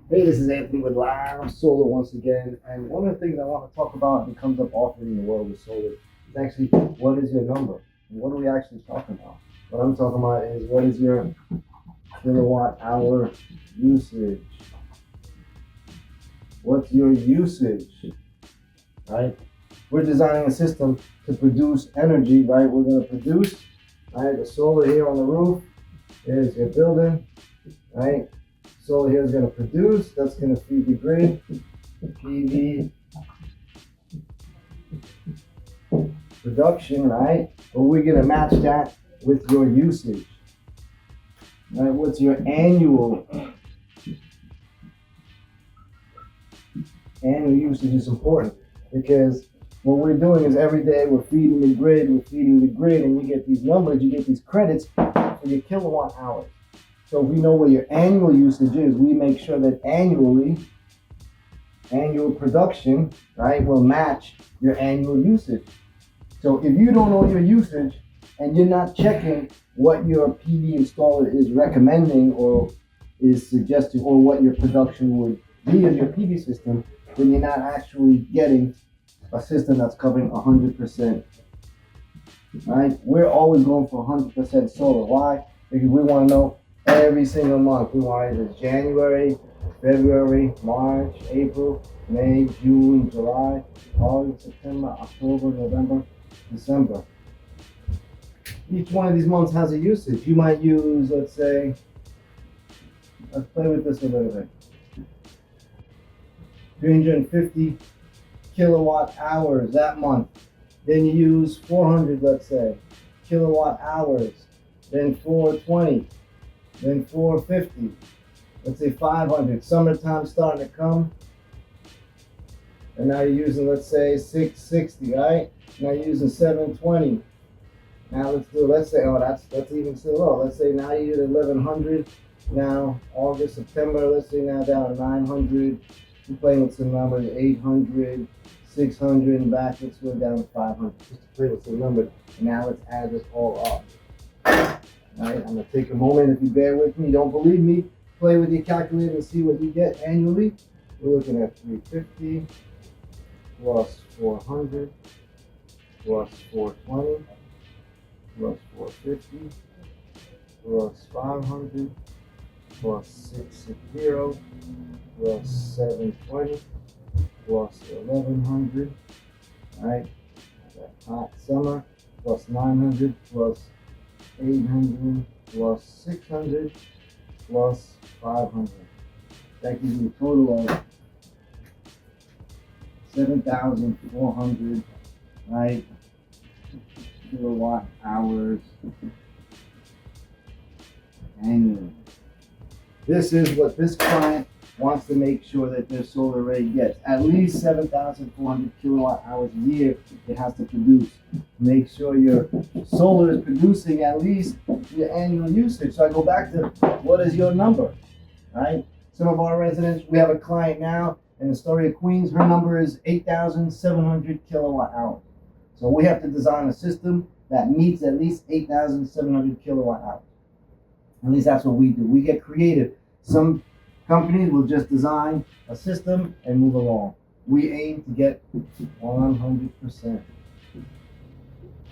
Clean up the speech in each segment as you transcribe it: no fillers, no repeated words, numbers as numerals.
Hey, this is Anthony with Live Solar once again. And one of the things I want to talk about and comes up often in the world of solar is actually what is your number? And what are we actually talking about? What I'm talking about is what is your kilowatt hour usage? What's your usage? Right? We're designing a system to produce energy, right? We're going to produce, right? The solar here on the roof is your building, right? Solar here is going to produce, that's going to feed the grid. PV production, right? But we're going to match that with your usage, right? What's your annual usage is important because what we're doing is every day we're feeding the grid, and you get these numbers, you get these credits for your kilowatt hours. So if we know what your annual usage is, we make sure that annual production, right, will match your annual usage. So if you don't know your usage and you're not checking what your PV installer is recommending or is suggesting or what your production would be of your PV system, then you're not actually getting a system that's covering 100%. Right? We're always going for 100% solar. Why? Because we want to know every single month. We want it as January, February, March, April, May, June, July, August, September, October, November, December. Each one of these months has a usage. You might use, let's say, let's play with this a little bit. 350 kilowatt hours that month. Then you use 400, let's say, kilowatt hours. Then 420. Then 450. Let's say 500. Summertime starting to come. And now you're using, let's say, 660, right? Now you're using 720. Now let's say, oh, that's even still low. Let's say now you use 1100. Now August, September, let's say now down to 900. We're playing with some numbers, 800, 600, and back, let's go down to 500. Just to play with some numbers. Now let's add this all up. All right, I'm gonna take a moment. If you bear with me, don't believe me, play with your calculator and see what you get annually. We're looking at 350 plus 400 plus 420 plus 450 plus 500 plus 660 plus 720 plus 1100, right? That hot summer plus 900 plus 800 plus 600 plus 500. That gives you a total of 7,400, right? Kilowatt hours annually. This is what this client wants to make sure that their solar array gets. At least 7,400 kilowatt hours a year it has to produce. Make sure your solar is producing at least your annual usage. So I go back to what is your number, right? Some of our residents, we have a client now in Astoria, Queens. Her number is 8,700 kilowatt hours. So we have to design a system that meets at least 8,700 kilowatt hours. At least that's what we do. We get creative. Some companies will just design a system and move along. We aim to get 100%.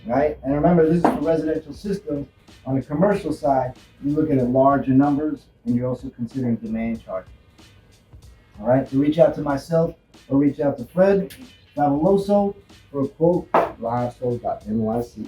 Right? And remember, this is for residential systems. On the commercial side, you're looking at larger numbers and you're also considering demand charges. All right? So reach out to myself or reach out to Fred Favoloso for a quote, livesoul.nyc.